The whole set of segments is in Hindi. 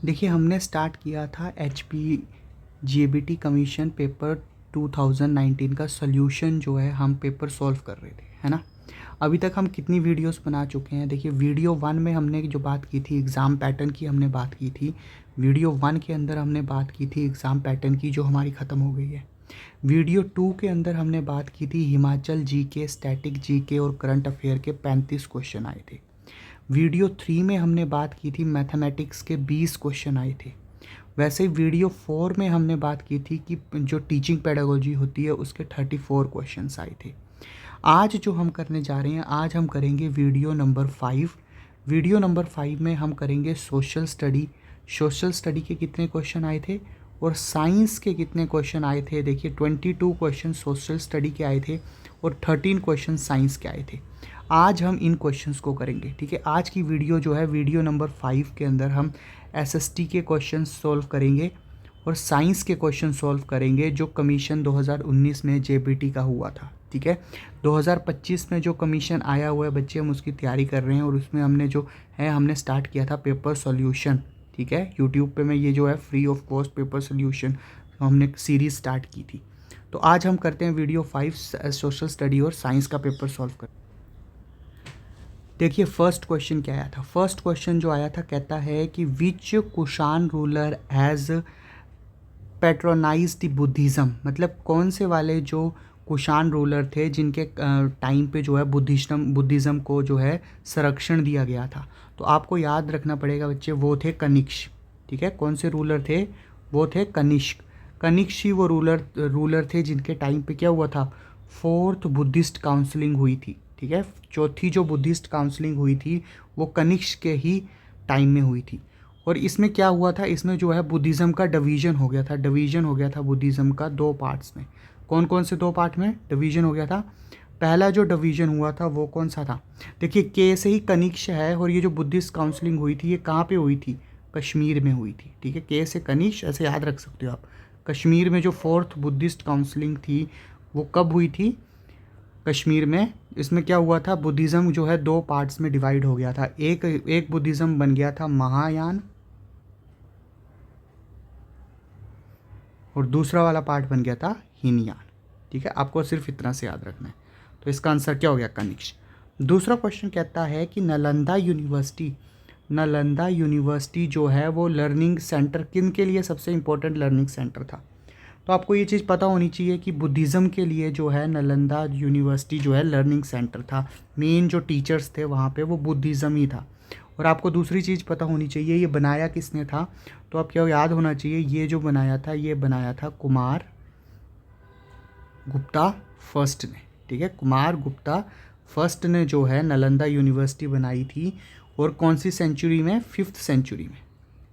देखिए, हमने स्टार्ट किया था HP GABT कमीशन पेपर 2019 का सॉल्यूशन जो है हम पेपर सॉल्व कर रहे थे, है ना। अभी तक हम कितनी वीडियोस बना चुके हैं? देखिए, वीडियो 1 में हमने जो बात की थी एग्ज़ाम पैटर्न की हमने बात की थी। वीडियो 1 के अंदर हमने बात की थी एग्ज़ाम पैटर्न की, जो हमारी ख़त्म हो गई है। वीडियो 2 के अंदर हमने बात की थी हिमाचल जीके, स्टैटिक जीके और करंट अफेयर के 35 क्वेश्चन आए थे। वीडियो 3 में हमने बात की थी मैथमेटिक्स के 20 क्वेश्चन आए थे। वैसे ही वीडियो 4 में हमने बात की थी कि जो टीचिंग पेडागोजी होती है उसके 34 क्वेश्चंस आए थे। आज जो हम करने जा रहे हैं, आज हम करेंगे वीडियो नंबर 5। वीडियो नंबर 5 में हम करेंगे सोशल स्टडी। सोशल स्टडी के कितने क्वेश्चन आए थे और साइंस के कितने क्वेश्चन आए थे? देखिए, 22 क्वेश्चन सोशल स्टडी के आए थे और 13 क्वेश्चन साइंस के आए थे। आज हम इन क्वेश्चंस को करेंगे, ठीक है। आज की वीडियो जो है वीडियो नंबर 5 के अंदर हम SST के क्वेश्चन सॉल्व करेंगे और साइंस के क्वेश्चन सॉल्व करेंगे जो कमीशन 2019 में JBT का हुआ था, ठीक है। 2025 में जो कमीशन आया हुआ है बच्चे, हम उसकी तैयारी कर रहे हैं और उसमें हमने जो है हमने स्टार्ट किया था पेपर सॉल्यूशन, ठीक है। यूट्यूब पे मैं ये जो है free of cost paper solution हमने सीरीज़ स्टार्ट की थी। तो आज हम करते हैं वीडियो 5 सोशल स्टडी और साइंस का पेपर सॉल्व कर। देखिए, फर्स्ट क्वेश्चन क्या आया था? फर्स्ट क्वेश्चन जो आया था कहता है कि विच Kushan ruler has patronised Buddhism, मतलब कौन से वाले जो कुषाण रूलर थे जिनके टाइम पे जो है बुद्धिज़्म को जो है संरक्षण दिया गया था। तो आपको याद रखना पड़ेगा बच्चे, वो थे कनिष्क, ठीक है। कौन से रूलर थे? वो थे कनिष्क। कनिष्क ही वो रूलर थे जिनके टाइम पे क्या हुआ था? 4th बुद्धिस्ट काउंसलिंग हुई थी, ठीक है। चौथी जो बुद्धिस्ट काउंसलिंग हुई थी वो कनिष्क के ही टाइम में हुई थी। और इसमें क्या हुआ था? इसमें जो है बुद्धिज़्म का डिवीज़न हो गया था। डिवीज़न हो गया था बुद्धिज़्म का 2 पार्ट्स में। कौन कौन से 2 पार्ट में डिवीज़न हो गया था? पहला जो डिवीज़न हुआ था वो कौन सा था? देखिए, के से ही कनिष्क है और ये जो बुद्धिस्ट काउंसलिंग हुई थी ये कहाँ पे हुई थी? कश्मीर में हुई थी, ठीक है। के से कनिष्क ऐसे याद रख सकते हो आप। कश्मीर में जो 4th बुद्धिस्ट काउंसलिंग थी वो कब हुई थी? कश्मीर में। इसमें क्या हुआ था? बुद्धिज़्म जो है 2 पार्ट्स में डिवाइड हो गया था। एक बुद्धिज़्म बन गया था महायान और दूसरा वाला पार्ट बन गया था हीनयान, ठीक है। आपको सिर्फ इतना से याद रखना है। तो इसका आंसर क्या हो गया? कनिष्क। दूसरा क्वेश्चन कहता है कि नालंदा यूनिवर्सिटी जो है वो लर्निंग सेंटर किन के लिए सबसे इम्पोर्टेंट लर्निंग सेंटर था? तो आपको ये चीज़ पता होनी चाहिए कि बुद्धिज़्म के लिए जो है नालंदा यूनिवर्सिटी जो है लर्निंग सेंटर था। मेन जो टीचर्स थे वहाँ पे वो बुद्धिज़्म ही था। और आपको दूसरी चीज़ पता होनी चाहिए, ये बनाया किसने था? तो आप क्या याद होना चाहिए, ये जो बनाया था ये बनाया था कुमार गुप्ता फर्स्ट ने, ठीक है। कुमार गुप्ता फर्स्ट ने जो है नालंदा यूनिवर्सिटी बनाई थी। और कौन सी सेंचुरी में? 5th सेंचुरी में,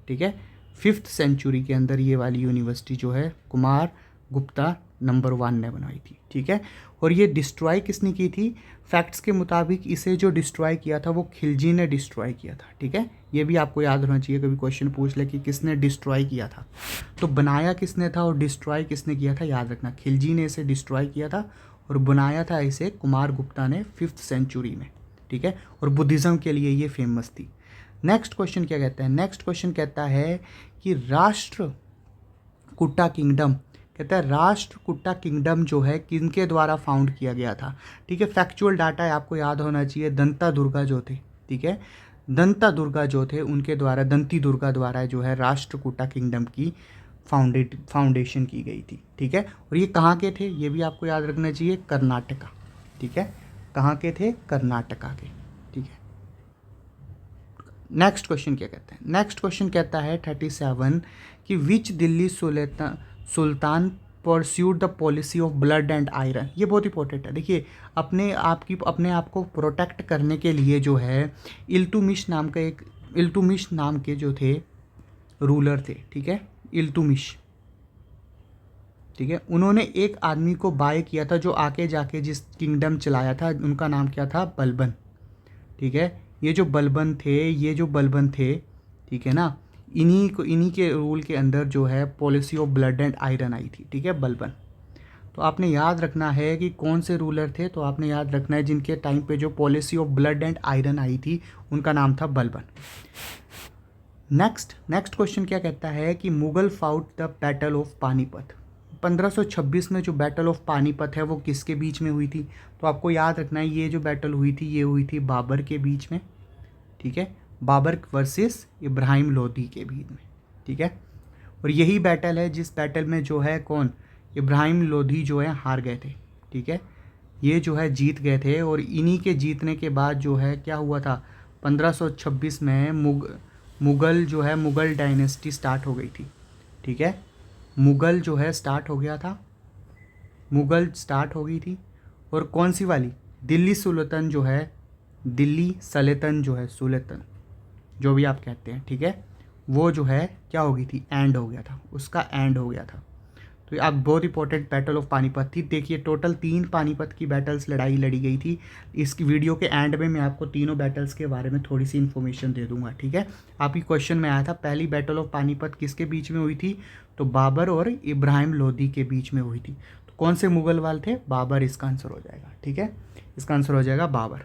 ठीक है। 5th सेंचुरी के अंदर ये वाली यूनिवर्सिटी जो है कुमार गुप्ता नंबर 1 ने बनवाई थी, ठीक है। और ये डिस्ट्रॉय किसने की थी? फैक्ट्स के मुताबिक इसे जो डिस्ट्रॉय किया था वो खिलजी ने डिस्ट्रॉय किया था, ठीक है। ये भी आपको याद होना चाहिए, कभी क्वेश्चन पूछ ले कि किसने डिस्ट्रॉय किया था। तो बनाया किसने था और डिस्ट्रॉय किसने किया था? याद रखना, खिलजी ने इसे डिस्ट्रॉय किया था और बनाया था इसे कुमार गुप्ता ने 5th सेंचुरी में, ठीक है। और बुद्धिज़्म के लिए ये फेमस थी। नेक्स्ट क्वेश्चन क्या कहता है? नेक्स्ट क्वेश्चन कहता है कि राष्ट्रकूटा किंगडम, कहता है राष्ट्रकूटा किंगडम जो है किनके द्वारा फाउंड किया गया था? ठीक है, फैक्चुअल डाटा है, आपको याद होना चाहिए। दंता दुर्गा जो थे, ठीक है, दंता दुर्गा जो थे उनके द्वारा, दंती दुर्गा द्वारा जो है राष्ट्रकूटा किंगडम की फाउंडेशन की गई थी, ठीक है। और ये कहाँ के थे? ये भी आपको याद रखना चाहिए, कर्नाटका, ठीक है। कहाँ के थे? कर्नाटका के, ठीक है। नेक्स्ट क्वेश्चन क्या कहते हैं? नेक्स्ट क्वेश्चन कहता है 37 कि which Delhi sultan pursued the policy of blood and iron. ये बहुत इंपॉर्टेंट है। देखिए, अपने आप को प्रोटेक्ट करने के लिए जो है इल्तुमिश नाम के जो थे रूलर थे, ठीक है, इल्तुमिश, ठीक है। उन्होंने एक आदमी को बाय किया था जो आके जाके जिस किंगडम चलाया था, उनका नाम क्या था? बलबन, ठीक है। ये जो बलबन थे, ठीक है ना, इन्हीं के रूल के अंदर जो है policy of blood and iron आई थी, ठीक है, बलबन। तो आपने याद रखना है कि कौन से रूलर थे, तो आपने याद रखना है जिनके टाइम पे जो policy of blood and iron आई थी उनका नाम था बलबन। नेक्स्ट क्वेश्चन क्या कहता है कि Mughal fought the battle of Panipat. 1526 में जो बैटल ऑफ पानीपत है वो किसके बीच में हुई थी? तो आपको याद रखना है ये जो बैटल हुई थी ये हुई थी बाबर के बीच में, ठीक है, बाबर वर्सेस इब्राहिम लोदी के बीच में, ठीक है। और यही बैटल है जिस बैटल में जो है कौन, इब्राहिम लोदी जो है हार गए थे, ठीक है, ये जो है जीत गए थे। और इन्हीं के जीतने के बाद जो है क्या हुआ था, 1526 में मुगल जो है मुगल डायनेस्टी स्टार्ट हो गई थी, ठीक है। मुगल जो है स्टार्ट हो गया था, मुगल स्टार्ट हो गई थी। और कौन सी वाली, दिल्ली सुल्तान जो है, दिल्ली सल्तनत जो है, सुल्तान जो भी आप कहते हैं, ठीक है, वो जो है क्या हो गई थी, एंड हो गया था, उसका एंड हो गया था। तो अब बहुत इंपॉर्टेंट बैटल ऑफ पानीपत थी। देखिए टोटल 3 पानीपत की बैटल्स लड़ाई लड़ी गई थी। इस वीडियो के एंड में मैं आपको तीनों बैटल्स के बारे में थोड़ी सी इन्फॉर्मेशन दे दूंगा, ठीक है। आपकी क्वेश्चन में आया था पहली बैटल ऑफ पानीपत किसके बीच में हुई थी, तो बाबर और इब्राहिम लोदी के बीच में हुई थी। तो कौन से मुगल वाले थे, बाबर इसका आंसर हो जाएगा, ठीक है, इसका आंसर हो जाएगा बाबर।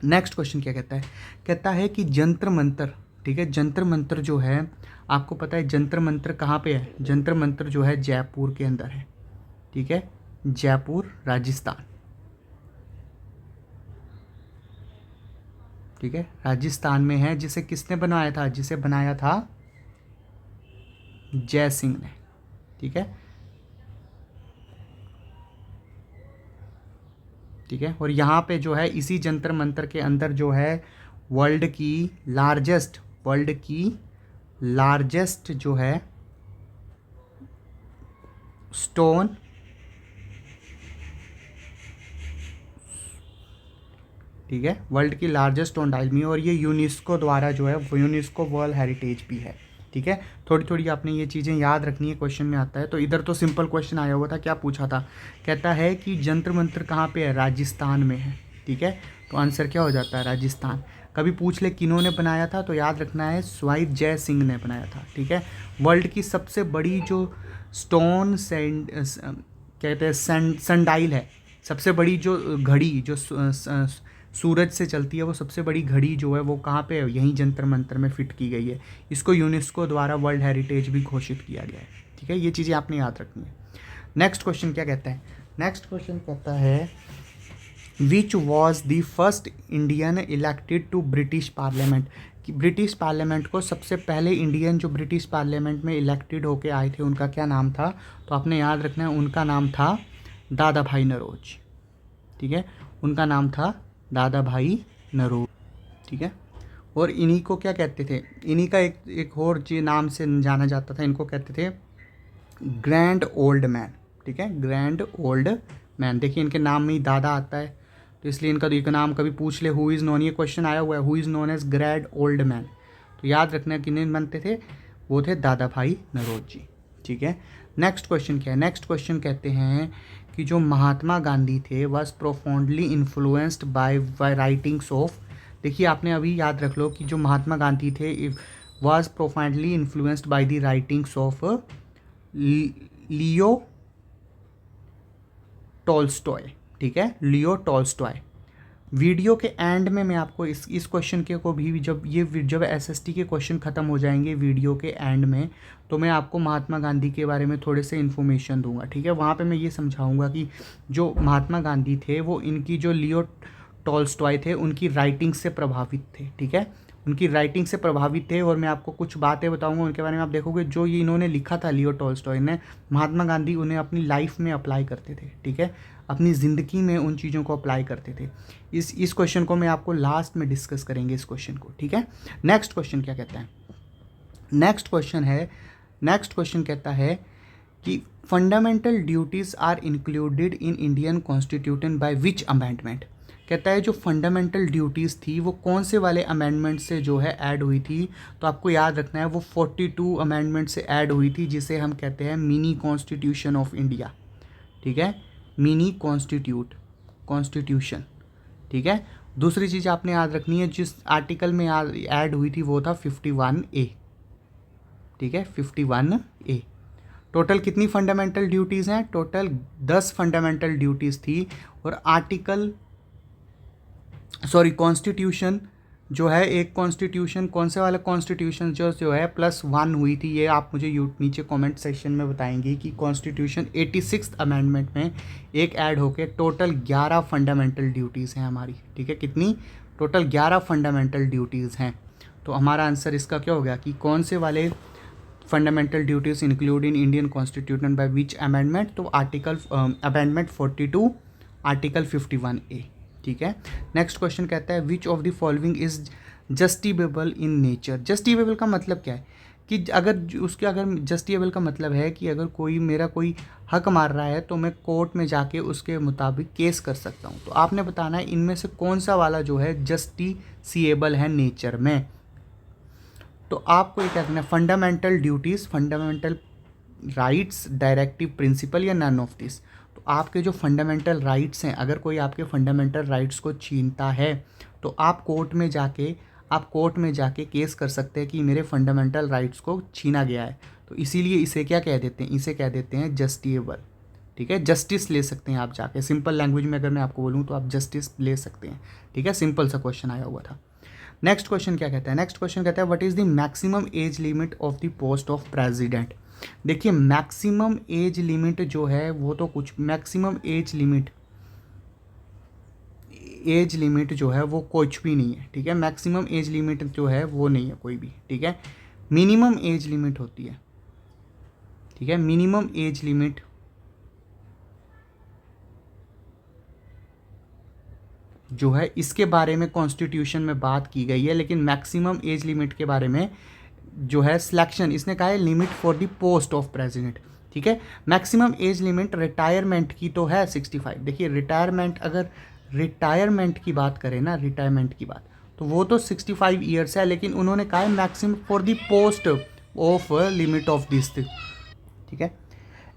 नेक्स्ट क्वेश्चन क्या कहता है, कहता है कि जंतर मंतर, ठीक है, जंतर मंतर जो है आपको पता है जंतर मंतर कहाँ पे है, जंतर मंतर जो है जयपुर के अंदर है, ठीक है, जयपुर राजस्थान, ठीक है, राजस्थान में है। जिसे किसने बनाया था, जिसे बनाया था जय सिंह ने, ठीक है, ठीक है। और यहाँ पे जो है इसी जंतर मंतर के अंदर जो है वर्ल्ड की लार्जेस्ट जो है स्टोन, ठीक है, वर्ल्ड की लार्जेस्ट स्टोन डायल में, और ये यूनेस्को द्वारा जो है यूनेस्को वर्ल्ड हेरिटेज भी है, ठीक है। थोड़ी थोड़ी आपने ये चीज़ें याद रखनी है, क्वेश्चन में आता है। तो इधर तो सिंपल क्वेश्चन आया हुआ था, क्या पूछा था, कहता है कि जंतर मंतर कहाँ पे है, राजस्थान में है, ठीक है। तो आंसर क्या हो जाता है, राजस्थान। कभी पूछ ले किन्होंने बनाया था, तो याद रखना है स्वाइप जय सिंह ने बनाया था, ठीक है। वर्ल्ड की सबसे बड़ी जो स्टोन कहते हैं सनडाइल है, सबसे बड़ी जो घड़ी जो सूरज से चलती है, वो सबसे बड़ी घड़ी जो है वो कहाँ पे है, यहीं जंतर मंतर में फिट की गई है। इसको यूनेस्को द्वारा वर्ल्ड हेरिटेज भी घोषित किया गया है, ठीक है। ये चीज़ें आपने याद रखनी है। नेक्स्ट क्वेश्चन क्या कहता है, नेक्स्ट क्वेश्चन कहता है which was the first Indian elected to British Parliament, कि ब्रिटिश पार्लियामेंट को सबसे पहले इंडियन जो ब्रिटिश पार्लियामेंट में इलेक्टेड होके आए थे उनका क्या नाम था, तो आपने याद रखना है उनका नाम था दादा भाई नौरोजी, ठीक है, उनका नाम था दादा भाई नौरोजी, ठीक है। और इन्हीं को क्या कहते थे, इन्हीं का एक और चीज नाम से जाना जाता था, इनको कहते थे ग्रैंड ओल्ड मैन, ठीक है, ग्रैंड ओल्ड मैन। देखिए इनके नाम में ही दादा आता है, तो इसलिए इनका तो एक नाम कभी पूछ ले हु इज़ नोन, ये क्वेश्चन आया हुआ है, who is known as grand old man, तो याद रखना किन्हें बनते थे, वो थे दादा भाई नौरोजी, ठीक है। नेक्स्ट क्वेश्चन क्या है, नेक्स्ट क्वेश्चन कहते हैं कि जो महात्मा गांधी थे was profoundly influenced by writings of, देखिए आपने अभी याद रख लो कि जो महात्मा गांधी थे was profoundly influenced by the writings of Leo Tolstoy, ठीक है, लियो टॉल्स्टॉय। वीडियो के एंड में मैं आपको इस क्वेश्चन के को भी जब एसएसटी के क्वेश्चन ख़त्म हो जाएंगे वीडियो के एंड में, तो मैं आपको महात्मा गांधी के बारे में थोड़े से इन्फॉर्मेशन दूंगा, ठीक है। वहाँ पे मैं ये समझाऊंगा कि जो महात्मा गांधी थे वो इनकी जो लियो टॉल्स्टॉय थे उनकी राइटिंग से प्रभावित थे, ठीक है, उनकी राइटिंग से प्रभावित थे। और मैं आपको कुछ बातें बताऊंगा उनके बारे में, आप देखोगे जो ये इन्होंने लिखा था लियो टॉल्स्टॉय ने, महात्मा गांधी उन्हें अपनी लाइफ में अप्लाई करते थे, ठीक है, अपनी ज़िंदगी में उन चीज़ों को अप्लाई करते थे। इस क्वेश्चन को मैं आपको लास्ट में डिस्कस करेंगे इस क्वेश्चन को, ठीक है। नेक्स्ट क्वेश्चन क्या कहता है, नेक्स्ट क्वेश्चन कहता है कि fundamental duties are included in Indian constitution by which amendment, कहता है जो फंडामेंटल ड्यूटीज़ थी वो कौन से वाले अमेंडमेंट से जो है ऐड हुई थी, तो आपको याद रखना है वो 42 अमेंडमेंट से ऐड हुई थी, जिसे हम कहते हैं मिनी कॉन्स्टिट्यूशन ऑफ इंडिया, ठीक है, मिनी कॉन्स्टिट्यूशन, ठीक है। दूसरी चीज़ आपने याद रखनी है जिस आर्टिकल में ऐड हुई थी वो था 51A, ठीक है, 51A। टोटल कितनी फंडामेंटल ड्यूटीज़ हैं, टोटल 10 फंडामेंटल ड्यूटीज़ थी। और कॉन्स्टिट्यूशन जो है एक कॉन्स्टिट्यूशन, कौन से वाला कॉन्स्टिट्यूशन जो है +1 हुई थी, ये आप मुझे नीचे कमेंट सेक्शन में बताएंगे कि कॉन्स्टिट्यूशन 86th अमेंडमेंट में एक ऐड होके टोटल 11 फंडामेंटल ड्यूटीज़ हैं हमारी, ठीक है। कितनी? टोटल 11 फंडामेंटल ड्यूटीज़ हैं। तो हमारा आंसर इसका क्या हो गया कि कौन से वाले fundamental duties include in Indian constitution by which amendment? तो आर्टिकल अमेंडमेंट 42, आर्टिकल 51A, ठीक है। नेक्स्ट क्वेश्चन कहता है which of the following is justifiable in nature? Justifiable का मतलब क्या है कि अगर जस्टिफेबल का मतलब है कि अगर कोई मेरा कोई हक मार रहा है तो मैं कोर्ट में जाके उसके मुताबिक केस कर सकता हूँ। तो आपने बताना है इनमें से कौन सा वाला जो है जस्टिसिएबल है नेचर में। तो आपको ये क्या करना है, fundamental duties, fundamental rights, directive principle या नन ऑफ दिस। तो आपके जो फंडामेंटल राइट्स हैं, अगर कोई आपके फंडामेंटल राइट्स को छीनता है तो आप कोर्ट में जाके केस कर सकते हैं कि मेरे फंडामेंटल राइट्स को छीना गया है। तो इसीलिए इसे क्या कह देते हैं? इसे कह देते हैं जस्टिएबल, ठीक है। जस्टिस ले सकते हैं आप जाके, सिंपल लैंग्वेज में अगर मैं आपको बोलूँ तो आप जस्टिस ले सकते हैं, ठीक है। सिंपल सा क्वेश्चन आया हुआ था। नेक्स्ट क्वेश्चन क्या कहता है? नेक्स्ट क्वेश्चन कहता है what is the maximum age limit of the post of president? देखिए मैक्सिमम एज लिमिट जो है वो तो कुछ, मैक्सिमम एज लिमिट जो है वो कुछ भी नहीं है, ठीक है। मैक्सिमम एज लिमिट जो है वो नहीं है कोई भी, ठीक है। मिनिमम एज लिमिट होती है, ठीक है। मिनिमम एज लिमिट जो है इसके बारे में कॉन्स्टिट्यूशन में बात की गई है, लेकिन मैक्सिमम एज लिमिट के बारे में जो है सिलेक्शन इसने कहा है limit for the post of president, ठीक है। मैक्सिमम एज लिमिट रिटायरमेंट की तो है 65। देखिए रिटायरमेंट, अगर रिटायरमेंट की बात करें ना, रिटायरमेंट की बात, तो वो तो 65 ईयर्स है, लेकिन उन्होंने कहा है maximum for the post of limit of this, ठीक है।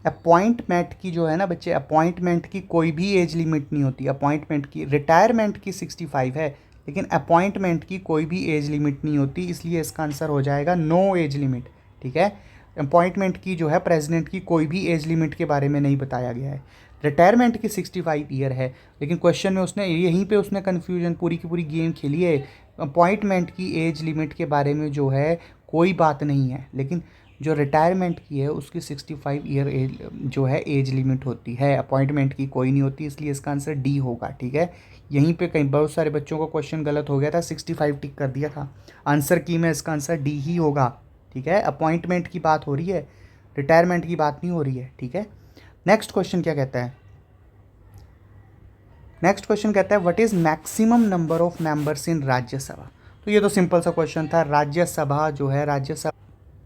अपॉइंटमेंट की जो है ना बच्चे, अपॉइंटमेंट की कोई भी एज लिमिट नहीं होती। अपॉइंटमेंट की, रिटायरमेंट की 65 है, लेकिन अपॉइंटमेंट की कोई भी एज लिमिट नहीं होती, इसलिए इसका आंसर हो जाएगा नो एज लिमिट, ठीक है। अपॉइंटमेंट की जो है प्रेसिडेंट की कोई भी एज लिमिट के बारे में नहीं बताया गया है। रिटायरमेंट की 65 ईयर है, लेकिन क्वेश्चन में उसने यहीं पे उसने कन्फ्यूजन पूरी की पूरी गेम खेली है। अपॉइंटमेंट की एज लिमिट के बारे में जो है कोई बात नहीं है, लेकिन जो रिटायरमेंट की है उसकी 65 ईयर एज जो है एज लिमिट होती है, अपॉइंटमेंट की कोई नहीं होती, इसलिए इसका आंसर डी होगा, ठीक है। यहीं पे कहीं बहुत सारे बच्चों को क्वेश्चन गलत हो गया था, 65 टिक कर दिया था आंसर की में, इसका आंसर डी ही होगा, ठीक है। अपॉइंटमेंट की बात हो रही है, रिटायरमेंट की बात नहीं हो रही है, ठीक है। नेक्स्ट क्वेश्चन क्या कहता है? नेक्स्ट क्वेश्चन कहता है what is maximum number of members in Rajya Sabha? तो ये तो सिंपल सा क्वेश्चन था। राज्यसभा जो है, राज्यसभा,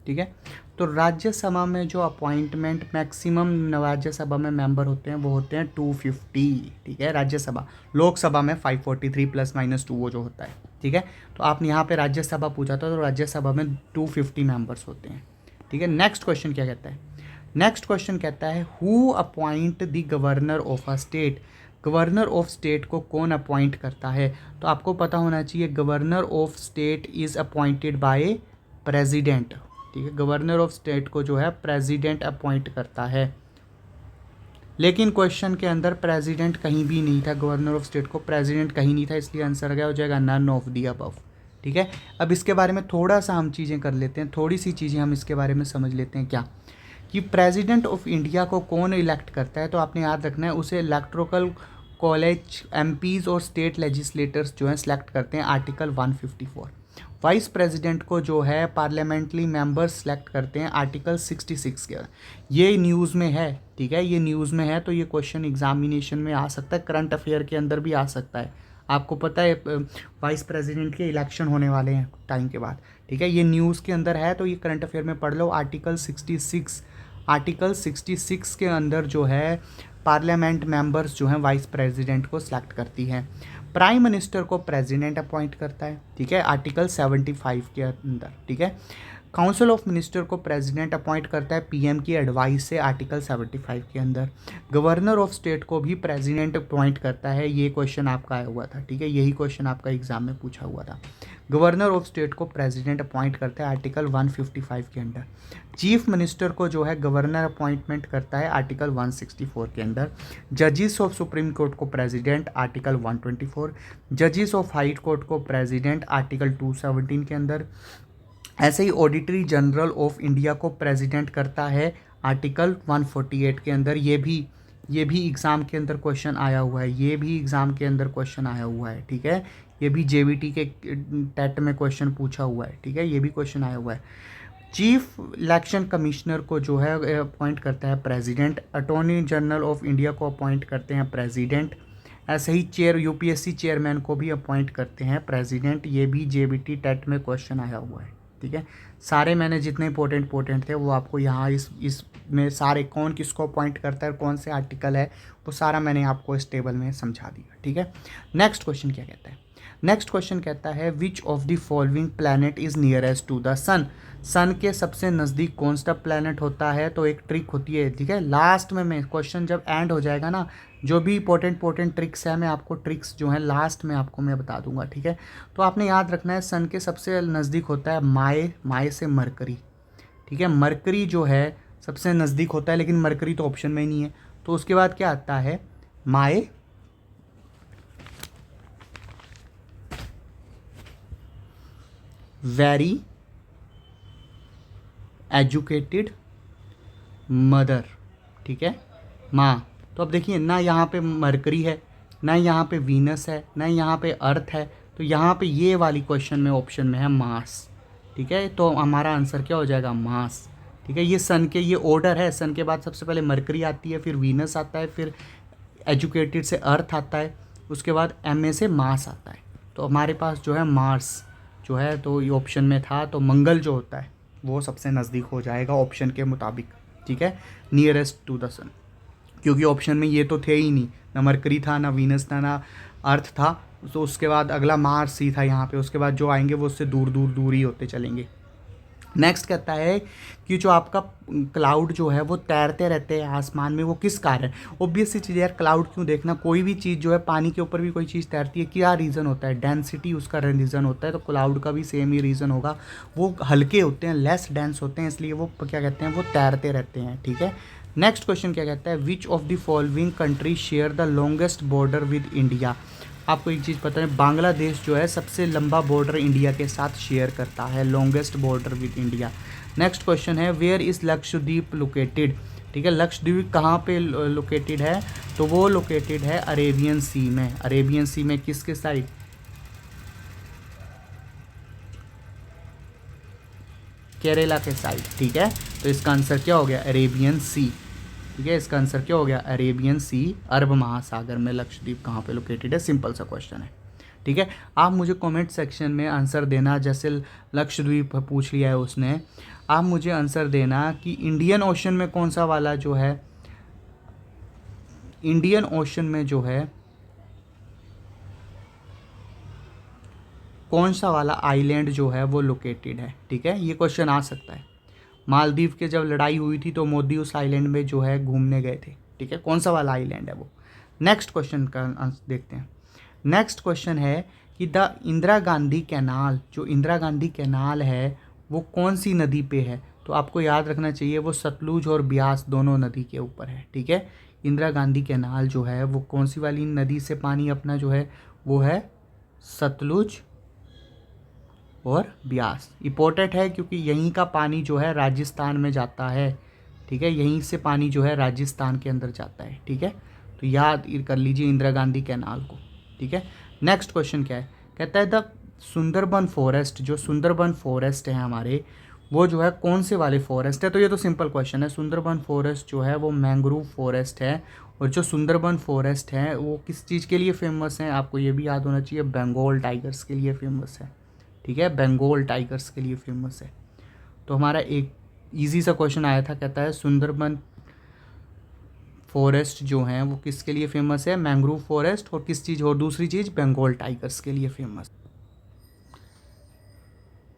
ठीक है। तो राज्यसभा में जो अपॉइंटमेंट मैक्सिमम राज्यसभा में मेंबर होते हैं वो होते हैं 250, ठीक है। राज्यसभा, लोकसभा में 543 +- 2 वो जो होता है, ठीक है। तो आपने यहाँ पे राज्यसभा पूछा था, तो राज्यसभा में 250 मेंबर्स होते हैं, ठीक है। नेक्स्ट क्वेश्चन क्या कहता है? नेक्स्ट क्वेश्चन कहता है who appoint the governor of a state? Governor of state को कौन अपॉइंट करता है? तो आपको पता होना चाहिए governor of state is appointed by president, ठीक है। गवर्नर ऑफ स्टेट को जो है प्रेसिडेंट अपॉइंट करता है, लेकिन क्वेश्चन के अंदर प्रेसिडेंट कहीं भी नहीं था, गवर्नर ऑफ स्टेट को प्रेसिडेंट कहीं नहीं था, इसलिए आंसर क्या हो जाएगा? नन ऑफ दी अबव, ठीक है। अब इसके बारे में थोड़ा सा हम चीज़ें कर लेते हैं, थोड़ी सी चीज़ें हम इसके बारे में समझ लेते हैं क्या कि प्रेसिडेंट ऑफ इंडिया को कौन इलेक्ट करता है। तो आपने याद रखना है उसे इलेक्ट्रोकल कॉलेज एमपीज और स्टेट लेजिस्लेटर्स जो हैं सेलेक्ट करते हैं, आर्टिकल 154। वाइस प्रेसिडेंट को जो है पार्लियामेंट्री मेंबर्स सेलेक्ट करते हैं, आर्टिकल 66 के। ये न्यूज़ में है, ठीक है, ये न्यूज़ में है, तो ये क्वेश्चन एग्जामिनेशन में आ सकता है, करंट अफेयर के अंदर भी आ सकता है। आपको पता है वाइस प्रेसिडेंट के इलेक्शन होने वाले हैं टाइम के बाद, ठीक है। ये न्यूज़ के अंदर है, तो ये करंट अफेयर में पढ़ लो। आर्टिकल 66 के अंदर जो है पार्लियामेंट मेंबर्स जो हैं वाइस प्रेसिडेंट को सिलेक्ट करती हैं। प्राइम मिनिस्टर को प्रेसिडेंट अपॉइंट करता है, ठीक है, आर्टिकल 75 के अंदर, ठीक है। काउंसिल ऑफ मिनिस्टर को प्रेसिडेंट अपॉइंट करता है पीएम की एडवाइस से, आर्टिकल 75 के अंदर। गवर्नर ऑफ स्टेट को भी प्रेसिडेंट अपॉइंट करता है, ये क्वेश्चन आपका आया हुआ था, ठीक है, यही क्वेश्चन आपका एग्जाम में पूछा हुआ था। गवर्नर ऑफ स्टेट को प्रेसिडेंट अपॉइंट करता है आर्टिकल 155 के अंडर। चीफ मिनिस्टर को जो है गवर्नर अपॉइंटमेंट करता है आर्टिकल 164 के अंडर। जजेस ऑफ सुप्रीम कोर्ट को प्रेसिडेंट आर्टिकल 124, जजेस ऑफ हाई कोर्ट को प्रेसिडेंट आर्टिकल 217 के अंदर। ऐसे ही ऑडिटरी जनरल ऑफ इंडिया को प्रेसिडेंट करता है आर्टिकल 148 के अंदर। ये भी एग्ज़ाम के अंदर क्वेश्चन आया हुआ है, ये भी एग्ज़ाम के अंदर क्वेश्चन आया हुआ है, ठीक है। ये भी जेबीटी के टेट में क्वेश्चन पूछा हुआ है, ठीक है, ये भी क्वेश्चन आया हुआ है। चीफ इलेक्शन कमिश्नर को जो है अपॉइंट करता है president. Attorney general of India को अपॉइंट करते हैं प्रेसिडेंट। ऐसे ही यूपीएससी चेयरमैन को भी अपॉइंट करते हैं प्रेसिडेंट। ये भी जेबीटी टेट में क्वेश्चन आया हुआ है, ठीक है। सारे मैंने जितने इंपॉर्टेंट थे वो आपको यहाँ इस में सारे कौन किसको अपॉइंट करता है, कौन से आर्टिकल है, वो सारा मैंने आपको इस टेबल में समझा दिया, ठीक है। नेक्स्ट क्वेश्चन क्या कहता है? नेक्स्ट क्वेश्चन कहता है which of the following planet is nearest to the sun. Sun के सबसे नज़दीक कौन सा प्लैनेट होता है? तो एक ट्रिक होती है, ठीक है। लास्ट में मैं क्वेश्चन जब एंड हो जाएगा ना, जो भी इंपॉर्टेंट ट्रिक्स है मैं आपको ट्रिक्स जो है लास्ट में आपको मैं बता दूंगा, ठीक है। तो आपने याद रखना है सन के सबसे नज़दीक होता है माए से मरकरी, ठीक है। मरकरी जो है सबसे नज़दीक होता है, लेकिन मरकरी तो ऑप्शन में ही नहीं है। तो उसके बाद क्या आता है? माए, वेरी एजुकेटेड मदर, ठीक है, माँ। तो अब देखिए ना यहाँ पे मरकरी है, ना यहाँ पे वीनस है, ना यहाँ पे अर्थ है, तो यहाँ पे ये वाली क्वेश्चन में ऑप्शन में है मार्स, ठीक है। तो हमारा आंसर क्या हो जाएगा? मार्स, ठीक है। ये सन के ये ऑर्डर है, सन के बाद सबसे पहले मरकरी आती है, फिर वीनस आता है, फिर एजुकेटेड से अर्थ आता है, उसके बाद एम से मार्स आता है। तो हमारे पास जो है मार्स जो है तो ये ऑप्शन में था, तो मंगल जो होता है वो सबसे नज़दीक हो जाएगा ऑप्शन के मुताबिक, ठीक है, नियरेस्ट टू द सन। क्योंकि ऑप्शन में ये तो थे ही नहीं, ना मरकरी था, ना वीनस था, ना अर्थ था। तो उसके बाद अगला मार्स ही था यहाँ पे, उसके बाद जो आएंगे वो उससे दूर ही होते चलेंगे। नेक्स्ट कहता है कि जो आपका क्लाउड जो है वो तैरते रहते हैं आसमान में, वो किस कारण? ऑब्वियस सी चीज़ है यार, क्लाउड क्यों देखना, कोई भी चीज़ जो है पानी के ऊपर भी कोई चीज़ तैरती है, क्या रीज़न होता है? डेंसिटी उसका रीज़न होता है। तो क्लाउड का भी सेम ही रीज़न होगा, वो हल्के होते हैं, लेस डेंस होते हैं, इसलिए वो क्या कहते हैं, वो तैरते रहते हैं, ठीक है। नेक्स्ट क्वेश्चन क्या कहता है? Which of the following country share the longest border with India. आपको एक चीज़ पता है, बांग्लादेश जो है सबसे लंबा बॉर्डर इंडिया के साथ शेयर करता है, longest border with India. Next question है वेयर इज़ लक्षद्वीप लोकेटेड, ठीक है। लक्षद्वीप कहाँ पे लोकेटेड है? तो वो लोकेटेड है अरेबियन सी में। अरेबियन सी में किसके साइड? केरला के साइड, ठीक है। तो इसका आंसर क्या हो गया? अरेबियन सी, ठीक है। इसका आंसर क्या हो गया? अरेबियन सी, अरब महासागर में लक्षद्वीप कहाँ पे लोकेटेड है? सिंपल सा क्वेश्चन है, ठीक है। आप मुझे कमेंट सेक्शन में आंसर देना, जैसे लक्षद्वीप पूछ लिया है उसने, आप मुझे आंसर देना कि इंडियन ओशन में कौन सा वाला जो है, इंडियन ओशन में जो है कौन सा वाला आइलैंड जो है वो लोकेटेड है, ठीक है। ये क्वेश्चन आ सकता है। मालदीव के जब लड़ाई हुई थी तो मोदी उस आइलैंड में जो है घूमने गए थे, ठीक है। कौन सा वाला आइलैंड है वो? नेक्स्ट क्वेश्चन का आंसर देखते हैं। नेक्स्ट क्वेश्चन है कि द इंदिरा गांधी कैनाल, जो इंदिरा गांधी कैनाल है वो कौन सी नदी पे है? तो आपको याद रखना चाहिए वो सतलुज और ब्यास दोनों नदी के ऊपर है, ठीक है। इंदिरा गांधी कैनाल जो है वो कौन सी वाली नदी से पानी अपना जो है वो है सतलुज और ब्यास। इंपॉर्टेंट है क्योंकि यहीं का पानी जो है राजस्थान में जाता है, ठीक है। यहीं से पानी जो है राजस्थान के अंदर जाता है, ठीक है। तो याद कर लीजिए इंदिरा गांधी कैनाल को, ठीक है। नेक्स्ट क्वेश्चन क्या है? कहता है द सुंदरबन फॉरेस्ट, जो सुंदरबन फॉरेस्ट है हमारे, वो जो है कौन से वाले फॉरेस्ट है? तो ये तो सिंपल क्वेश्चन है। सुंदरबन फॉरेस्ट जो है वो मैंग्रोव फॉरेस्ट है, और जो सुंदरबन फॉरेस्ट है वो किस चीज़ के लिए फेमस है? आपको ये भी याद होना चाहिए, बंगाल टाइगर्स के लिए फेमस है, ठीक है। बंगाल टाइगर्स के लिए फेमस है। तो हमारा एक इजी सा क्वेश्चन आया था, कहता है सुंदरबन फॉरेस्ट जो हैं वो किसके लिए फेमस है? मैंग्रोव फॉरेस्ट, और किस चीज़, और दूसरी चीज़ बंगाल टाइगर्स के लिए फेमस।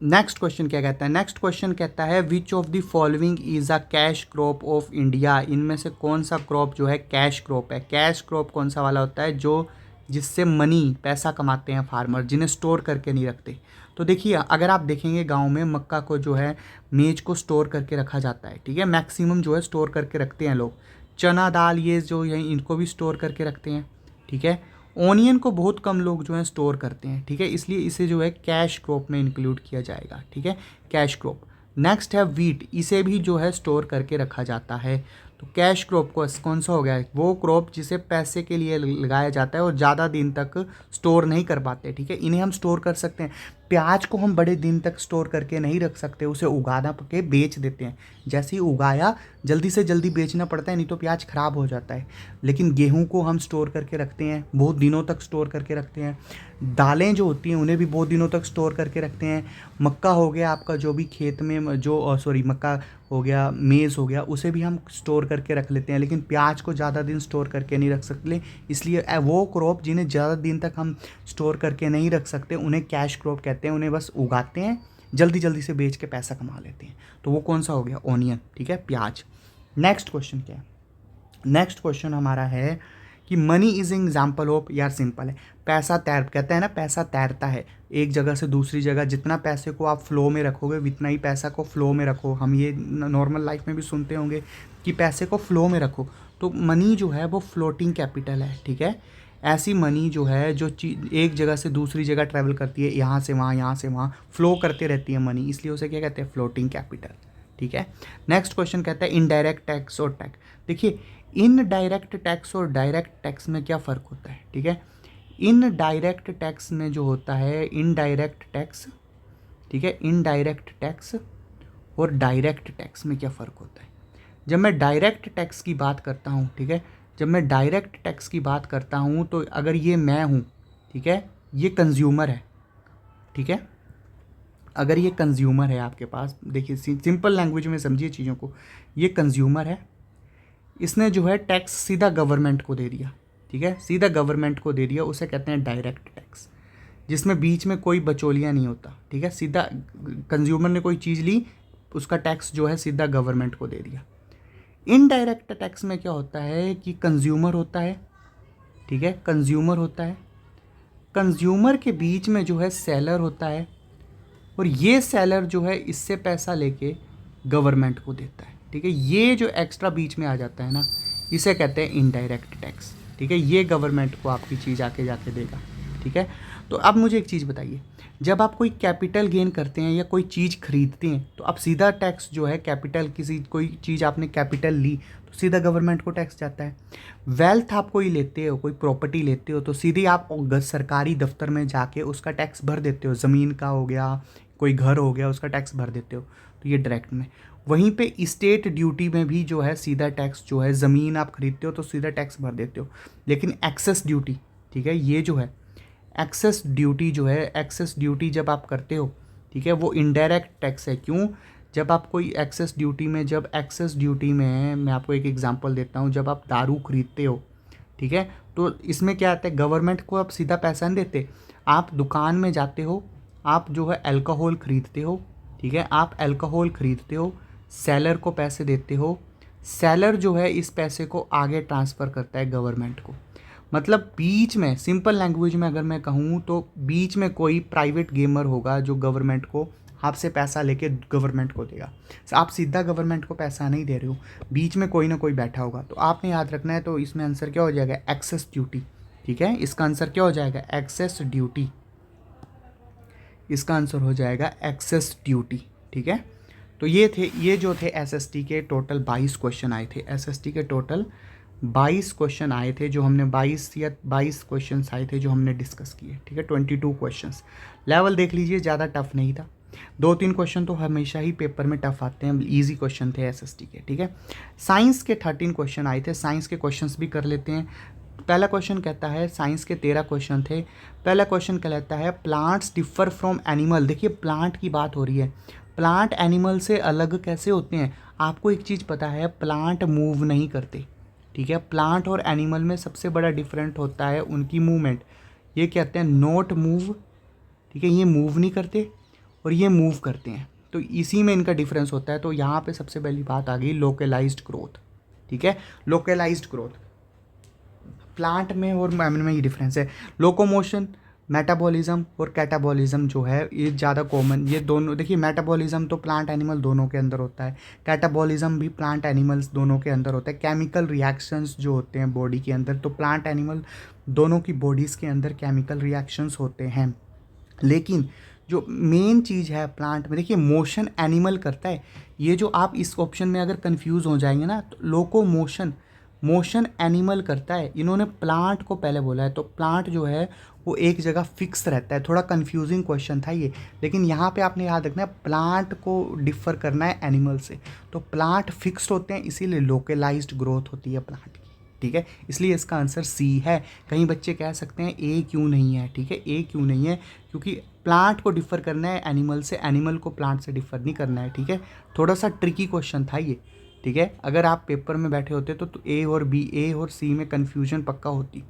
नेक्स्ट क्वेश्चन क्या कहता है? नेक्स्ट क्वेश्चन कहता है which of the following is a cash crop of India. इनमें से कौन सा क्रॉप जो है कैश क्रॉप है? कैश क्रॉप कौन सा वाला होता है? जो जिससे मनी पैसा कमाते हैं फार्मर, जिन्हें स्टोर करके नहीं रखते। तो देखिए अगर आप देखेंगे गांव में मक्का को जो है मेज को स्टोर करके रखा जाता है, ठीक है, मैक्सिमम जो है स्टोर करके रखते हैं लोग। चना दाल ये जो है इनको भी स्टोर करके रखते हैं, ठीक है। ओनियन को बहुत कम लोग जो है स्टोर करते हैं, ठीक है, इसलिए इसे जो है कैश क्रॉप में इंक्लूड किया जाएगा, ठीक है, कैश क्रॉप। नेक्स्ट है वीट, इसे भी जो है स्टोर करके रखा जाता है। तो कैश क्रॉप को कौन सा हो गया, वो क्रॉप जिसे पैसे के लिए लगाया जाता है और ज़्यादा दिन तक स्टोर नहीं कर पाते, ठीक है, इन्हें हम स्टोर कर सकते हैं। प्याज को हम बड़े दिन तक स्टोर करके नहीं रख सकते, उसे उगाना के बेच देते हैं। जैसे ही उगाया जल्दी से जल्दी बेचना पड़ता है, नहीं तो प्याज खराब हो जाता है। लेकिन गेहूं को हम स्टोर करके रखते हैं, बहुत दिनों तक स्टोर करके रखते हैं। दालें जो होती हैं उन्हें भी बहुत दिनों तक स्टोर करके रखते हैं। मक्का हो गया आपका, जो भी खेत में जो सॉरी मक्का हो गया, मेज़ हो गया, उसे भी हम स्टोर करके रख लेते हैं। लेकिन प्याज को ज़्यादा दिन स्टोर करके नहीं रख सकते, इसलिए वो क्रॉप जिन्हें ज़्यादा दिन तक हम स्टोर करके नहीं रख सकते उन्हें कैश क्रॉप कहते हैं। उन्हें बस उगाते हैं, जल्दी जल्दी से बेच के पैसा कमा लेते हैं। तो वो कौन सा हो गया, ओनियन, ठीक है, प्याज। नेक्स्ट क्वेश्चन क्या है, नेक्स्ट क्वेश्चन हमारा है कि मनी इज एग्जाम्पल ऑफ, यार सिंपल है, पैसा तैर, कहते हैं ना पैसा तैरता है एक जगह से दूसरी जगह। जितना पैसे को आप फ्लो में रखोगे उतना ही पैसा को फ्लो में रखो। हम ये नॉर्मल लाइफ में भी सुनते होंगे कि पैसे को फ्लो में रखो। तो मनी जो है वो फ्लोटिंग कैपिटल है, ठीक है। ऐसी मनी जो है जो चीज एक जगह से दूसरी जगह ट्रैवल करती है, यहाँ से वहाँ, यहाँ से वहाँ फ्लो करते रहती है मनी, इसलिए उसे क्या कहते हैं, फ्लोटिंग कैपिटल, ठीक है। नेक्स्ट क्वेश्चन कहता है इनडायरेक्ट टैक्स और टैक्स। देखिए इनडायरेक्ट टैक्स और डायरेक्ट टैक्स में क्या फ़र्क होता है, ठीक है। इनडायरेक्ट टैक्स में जो होता है इनडायरेक्ट टैक्स, ठीक है, इनडायरेक्ट टैक्स और डायरेक्ट टैक्स में क्या फ़र्क होता है। जब मैं डायरेक्ट टैक्स की बात करता हूँ, ठीक है, जब मैं डायरेक्ट टैक्स की बात करता हूँ तो अगर ये मैं हूँ, ठीक है, ये कंज्यूमर है, ठीक है, अगर ये कंज्यूमर है आपके पास, देखिए सिंपल लैंग्वेज में समझिए चीज़ों को, ये कंज्यूमर है, इसने जो है टैक्स सीधा गवर्नमेंट को दे दिया, ठीक है, सीधा गवर्नमेंट को दे दिया, उसे कहते हैं डायरेक्ट टैक्स, जिसमें बीच में कोई बचौलियाँ नहीं होता, ठीक है। सीधा कंज्यूमर ने कोई चीज़ ली, उसका टैक्स जो है सीधा गवर्नमेंट को दे दिया। इनडायरेक्ट टैक्स में क्या होता है कि कंज्यूमर होता है, ठीक है, कंज्यूमर होता है, कंज्यूमर के बीच में जो है सेलर होता है, और ये सेलर जो है इससे पैसा लेके गवर्नमेंट को देता है, ठीक है। ये जो एक्स्ट्रा बीच में आ जाता है ना, इसे कहते हैं इनडायरेक्ट टैक्स, ठीक है। ये गवर्नमेंट को आपकी चीज़ आके जाके देगा, ठीक है। तो अब मुझे एक चीज़ बताइए, जब आप कोई कैपिटल गेन करते हैं या कोई चीज़ खरीदते हैं तो अब सीधा टैक्स जो है कैपिटल, किसी कोई चीज़ आपने कैपिटल ली तो सीधा गवर्नमेंट को टैक्स जाता है। वेल्थ आप कोई लेते हो, कोई प्रॉपर्टी लेते हो तो सीधे आप सरकारी दफ्तर में जाके उसका टैक्स भर देते हो। ज़मीन का हो गया, कोई घर हो गया, उसका टैक्स भर देते हो, तो ये डायरेक्ट में। वहीं पे स्टेट ड्यूटी में भी जो है सीधा टैक्स जो है, ज़मीन आप खरीदते हो तो सीधा टैक्स भर देते हो। लेकिन एक्सेस ड्यूटी, ठीक है, ये जो है एक्सेस ड्यूटी जो है, एक्सेस ड्यूटी जब आप करते हो, ठीक है, वो इनडायरेक्ट टैक्स है। क्यों, जब आप कोई एक्सेस ड्यूटी में, जब एक्सेस ड्यूटी में मैं आपको एक एग्जांपल देता हूँ, जब आप दारू खरीदते हो, ठीक है, तो इसमें क्या आता है, गवर्नमेंट को आप सीधा पैसा नहीं देते, आप दुकान में जाते हो, आप जो है अल्कोहल खरीदते हो, ठीक है, आप अल्कोहल खरीदते हो, सेलर को पैसे देते हो, सेलर जो है इस पैसे को आगे ट्रांसफ़र करता है गवर्नमेंट को। मतलब बीच में, सिंपल लैंग्वेज में अगर मैं कहूँ तो बीच में कोई प्राइवेट गेमर होगा जो गवर्नमेंट को आपसे पैसा लेके गवर्नमेंट को देगा। आप सीधा गवर्नमेंट को पैसा नहीं दे रहे हो, बीच में कोई ना कोई बैठा होगा। तो आपने याद रखना है, तो इसमें आंसर क्या हो जाएगा, एक्सेस ड्यूटी, ठीक है, इसका आंसर क्या हो जाएगा, एक्सेस ड्यूटी, इसका आंसर हो जाएगा एक्सेस ड्यूटी, ठीक है। तो ये जो थे एसएसटी के टोटल 22 क्वेश्चन आए थे, एसएसटी के टोटल 22 क्वेश्चन आए थे, जो हमने 22 क्वेश्चन आए थे जो हमने डिस्कस किए, ठीक है। 22 क्वेश्चंस, लेवल देख लीजिए, ज़्यादा टफ नहीं था। 2-3 क्वेश्चन तो हमेशा ही पेपर में टफ आते हैं, इजी क्वेश्चन थे एसएसटी के, ठीक है। साइंस के 13 क्वेश्चन आए थे, साइंस के क्वेश्चंस भी कर लेते हैं। पहला क्वेश्चन कहता है, साइंस के 13 क्वेश्चन थे। पहला क्वेश्चन कहता है प्लांट्स डिफर फ्रॉम एनिमल। देखिए प्लांट की बात हो रही है, प्लांट एनिमल से अलग कैसे होते हैं। आपको एक चीज़ पता है, प्लांट मूव नहीं करते, ठीक है। प्लांट और एनिमल में सबसे बड़ा डिफरेंट होता है उनकी मूवमेंट। ये कहते हैं नॉट मूव, ठीक है, ये मूव नहीं करते और ये मूव करते हैं, तो इसी में इनका डिफरेंस होता है। तो यहाँ पे सबसे पहली बात आ गई लोकलाइज्ड ग्रोथ, ठीक है, लोकलाइज्ड ग्रोथ। प्लांट में और मैमल में ये डिफरेंस है। लोकोमोशन, मेटाबॉलिज्म और कैटाबॉलिज्म जो है ये ज़्यादा कॉमन, ये दोनों देखिए, मेटाबॉलिज्म तो प्लांट एनिमल दोनों के अंदर होता है, कैटाबॉलिज्म भी प्लांट एनिमल्स दोनों के अंदर होता है। केमिकल रिएक्शंस जो होते हैं बॉडी के अंदर, तो प्लांट एनिमल दोनों की बॉडीज़ के अंदर केमिकल रिएक्शंस होते हैं। लेकिन जो मेन चीज़ है प्लांट में, देखिए मोशन एनिमल करता है। ये जो आप इस ऑप्शन में अगर कंफ्यूज हो जाएंगे ना, तो लोकोमोशन, मोशन एनिमल करता है, इन्होंने प्लांट को पहले बोला है। तो प्लांट जो है वो एक जगह फिक्स रहता है। थोड़ा कंफ्यूजिंग क्वेश्चन था ये, लेकिन यहाँ पे आपने याद रखना है प्लांट को डिफ़र करना है एनिमल से। तो प्लांट फिक्स्ड होते हैं, इसीलिए लोकलाइज्ड ग्रोथ होती है प्लांट की, ठीक है। इसलिए इसका आंसर सी है। कहीं बच्चे कह सकते हैं ए क्यों नहीं है, ठीक है, ए क्यों नहीं है, क्योंकि प्लांट को डिफ़र करना है एनिमल से, एनिमल को प्लांट से डिफ़र नहीं करना है, ठीक है। थोड़ा सा ट्रिकी क्वेश्चन था ये, ठीक है। अगर आप पेपर में बैठे होते तो ए और बी, ए और सी में कन्फ्यूजन पक्का होती,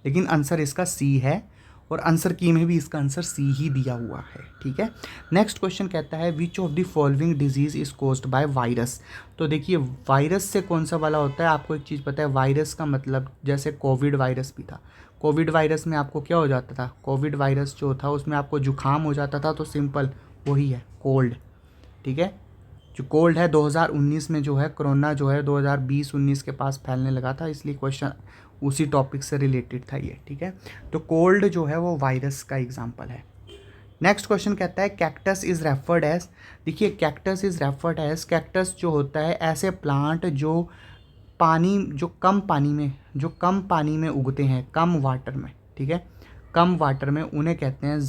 लेकिन आंसर इसका सी है, और आंसर की में भी इसका आंसर सी ही दिया हुआ है, ठीक है। नेक्स्ट क्वेश्चन कहता है which of the following disease is caused by virus. तो देखिए वायरस से कौन सा वाला होता है, आपको एक चीज़ पता है, वायरस का मतलब जैसे कोविड वायरस भी था। कोविड वायरस में आपको क्या हो जाता था, कोविड वायरस जो था उसमें आपको जुकाम हो जाता था, तो सिंपल वही है कोल्ड, ठीक है। जो कोल्ड है 2019 में जो है कोरोना जो है 2020-19 के पास फैलने लगा था, इसलिए क्वेश्चन उसी टॉपिक से रिलेटेड था ये, ठीक है। तो कोल्ड जो है वो वायरस का एग्जांपल है। नेक्स्ट क्वेश्चन कहता है कैक्टस इज़ रेफर्ड एज। देखिए cactus is referred as, cactus जो होता है ऐसे प्लांट जो कम पानी में उगते हैं, कम वाटर में, ठीक है, कम वाटर में, उन्हें कहते हैं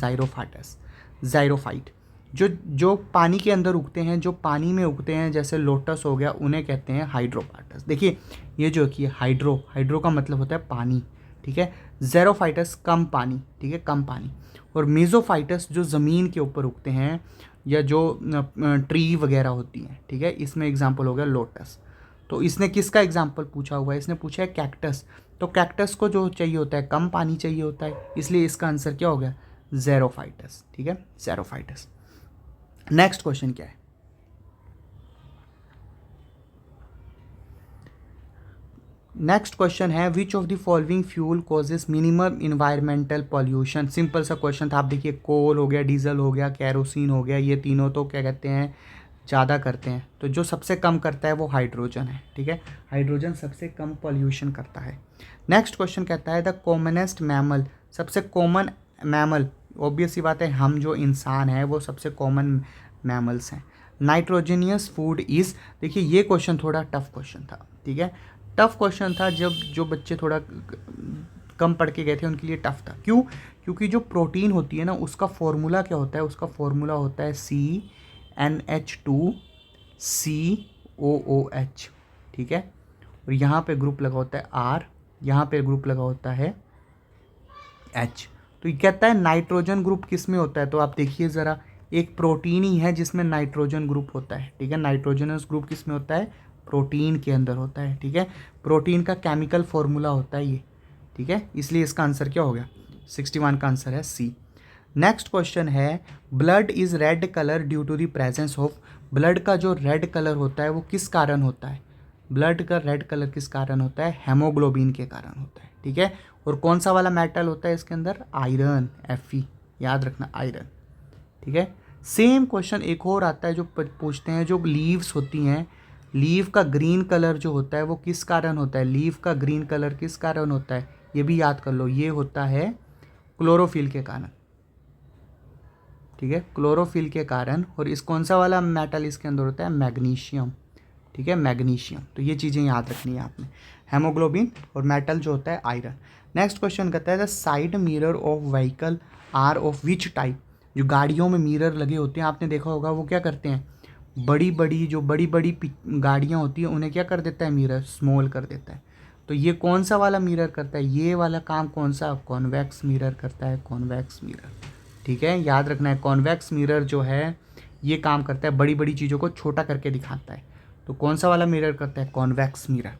ज़ाइरोफाइट। जो पानी के अंदर उगते हैं, जो पानी में उगते हैं, जैसे लोटस हो गया, उन्हें कहते हैं हाइड्रोफाइटस। देखिए ये जो कि हाइड्रो का मतलब होता है पानी, ठीक है। ज़ेरोफाइटस कम पानी, ठीक है, कम पानी। और मेसोफाइटस जो ज़मीन के ऊपर उगते हैं, या जो ट्री वगैरह होती हैं, ठीक है, इसमें एग्जांपल हो गया लोटस। तो इसने किसका एग्जांपल पूछा हुआ है, इसने पूछा है कैक्टस। तो कैक्टस को जो चाहिए होता है कम पानी चाहिए होता है, इसलिए इसका आंसर क्या हो गया, ज़ेरोफाइटस, ठीक है, ज़ेरोफाइटस। नेक्स्ट क्वेश्चन क्या है, नेक्स्ट क्वेश्चन है which of the following fuel causes minimum environmental pollution. Simple सा क्वेश्चन था। आप देखिए कोल हो गया, डीजल हो गया, कैरोसिन हो गया, ये तीनों तो क्या कहते हैं ज़्यादा करते हैं, तो जो सबसे कम करता है वो हाइड्रोजन है, ठीक है, हाइड्रोजन सबसे कम पॉल्यूशन करता है। नेक्स्ट क्वेश्चन कहता है द कॉमनेस्ट मैमल, सबसे कॉमन मैमल, ऑब्वियस सी बात है हम जो इंसान है वो सबसे कॉमन मैमल्स हैं। नाइट्रोजनियस फूड इज़, देखिए ये क्वेश्चन थोड़ा टफ क्वेश्चन था, ठीक है, टफ क्वेश्चन था। जब जो बच्चे थोड़ा कम पढ़ के गए थे उनके लिए टफ था। क्यों, क्योंकि जो प्रोटीन होती है ना उसका फॉर्मूला क्या होता है, उसका फॉर्मूला होता है CnH2COOH, ठीक है, और यहाँ पे ग्रुप लगा होता है R, यहाँ पे ग्रुप लगा होता है H। तो ये कहता है नाइट्रोजन ग्रुप किस में होता है, तो आप देखिए ज़रा, एक प्रोटीन ही है जिसमें नाइट्रोजन ग्रुप होता है, ठीक है, नाइट्रोजनस ग्रुप किस में होता है, प्रोटीन के अंदर होता है, ठीक है। प्रोटीन का केमिकल फॉर्मूला होता है ये, ठीक है, इसलिए इसका आंसर क्या हो गया, 61 का आंसर है सी। नेक्स्ट क्वेश्चन है blood is red colour due to the presence of. Blood का जो रेड कलर होता है वो किस कारण होता है, ब्लड का रेड कलर किस कारण होता है, हेमोग्लोबिन के कारण होता है, ठीक है। और कौन सा वाला मेटल होता है इसके अंदर, आयरन, Fe, याद रखना आयरन, ठीक है। सेम क्वेश्चन एक और आता है जो पूछते हैं, जो लीव्स होती हैं, लीव का ग्रीन कलर जो होता है वो किस कारण होता है, लीव का ग्रीन कलर किस कारण होता है, ये भी याद कर लो, ये होता है क्लोरोफिल के कारण, ठीक है, क्लोरोफिल के कारण। और इस कौन सा वाला मेटल इसके अंदर होता है, मैग्नीशियम, ठीक है, मैग्नीशियम। तो ये चीज़ें याद रखनी है आपने, हेमोग्लोबिन और मेटल जो होता है आयरन। नेक्स्ट क्वेश्चन कहता है the side mirror of vehicle are of which type. जो गाड़ियों में मिरर लगे होते हैं आपने देखा होगा, वो क्या करते हैं, बड़ी बड़ी गाड़ियाँ होती हैं उन्हें क्या कर देता है, मिरर स्मॉल कर देता है। तो ये कौन सा वाला मिरर करता है, ये वाला काम कौन सा, कॉन्वेक्स मिरर करता है, कॉन्वेक्स मिरर, ठीक है, याद रखना है। कॉन्वेक्स मिरर जो है ये काम करता है, बड़ी बड़ी चीज़ों को छोटा करके दिखाता है। तो कौन सा वाला मिरर करता है, कॉन्वेक्स मिरर।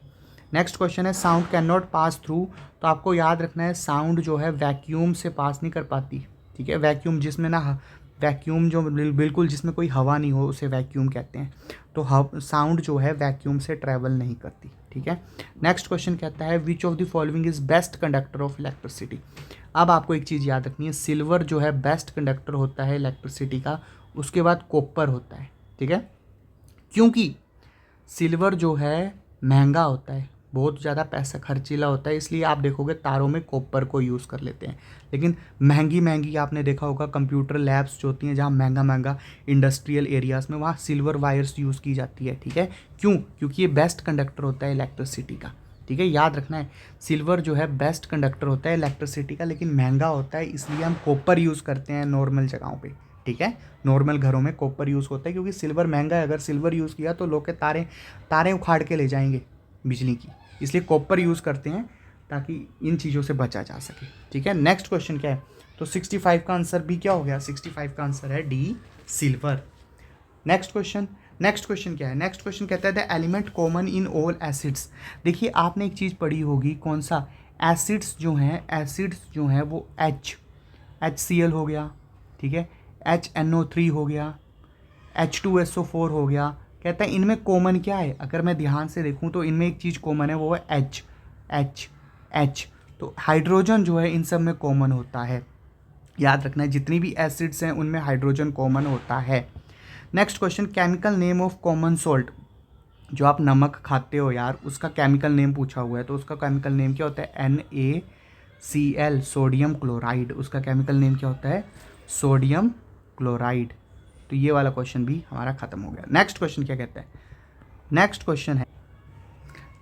नेक्स्ट क्वेश्चन है sound can not pass through. तो आपको याद रखना है साउंड जो है वैक्यूम से पास नहीं कर पाती, ठीक है, वैक्यूम जिसमें ना, वैक्यूम जो बिल्कुल जिसमें कोई हवा नहीं हो उसे वैक्यूम कहते हैं। तो साउंड जो है वैक्यूम से ट्रैवल नहीं करती, ठीक है। नेक्स्ट क्वेश्चन कहता है which of the following is best conductor of electricity. अब आपको एक चीज़ याद रखनी है, सिल्वर जो है बेस्ट कंडक्टर होता है इलेक्ट्रिसिटी का, उसके बाद कॉपर होता है, ठीक है। क्योंकि सिल्वर जो है महंगा होता है, बहुत ज़्यादा पैसा खर्चीला होता है, इसलिए आप देखोगे तारों में कॉपर को यूज़ कर लेते हैं। लेकिन महंगी महंगी आपने देखा होगा कंप्यूटर लैब्स जो होती हैं, जहाँ महंगा महंगा इंडस्ट्रियल एरियाज़ में, वहाँ सिल्वर वायर्स यूज़ की जाती है, ठीक है। क्यों? क्योंकि ये बेस्ट कंडक्टर होता है इलेक्ट्रिसिटी का, ठीक है। याद रखना है, सिल्वर जो है बेस्ट कंडक्टर होता है इलेक्ट्रिसिटी का, लेकिन महंगा होता है, इसलिए हम कॉपर यूज़ करते हैं नॉर्मल जगहों पे, ठीक है। नॉर्मल घरों में कॉपर यूज़ होता है, क्योंकि सिल्वर महंगा है। अगर सिल्वर यूज़ किया तो लोग के तारें उखाड़ के ले जाएंगे बिजली की, इसलिए कॉपर यूज़ करते हैं ताकि इन चीज़ों से बचा जा सके, ठीक है। नेक्स्ट क्वेश्चन क्या है? तो 65 का आंसर भी क्या हो गया? 65 का आंसर है डी, सिल्वर। नेक्स्ट क्वेश्चन क्या है? नेक्स्ट क्वेश्चन कहता है the element common in all acids. देखिए आपने एक चीज़ पढ़ी होगी, कौन सा? एसिड्स जो हैं वो HCl हो गया, ठीक है, HNO3 हो गया, H2SO4 हो गया। कहता है इनमें कॉमन क्या है? अगर मैं ध्यान से देखूं तो इनमें एक चीज़ कॉमन है, वो है H। तो हाइड्रोजन जो है इन सब में कॉमन होता है। याद रखना है जितनी भी एसिड्स हैं उनमें हाइड्रोजन कॉमन होता है। Next question, chemical name of common salt. जो आप नमक खाते हो यार, उसका केमिकल नेम पूछा हुआ है, तो उसका केमिकल नेम क्या होता है? NaCl, sodium chloride. उसका केमिकल नेम क्या होता है? Sodium chloride. तो ये वाला क्वेश्चन भी हमारा खत्म हो गया। नेक्स्ट क्वेश्चन क्या कहता है? नेक्स्ट क्वेश्चन है,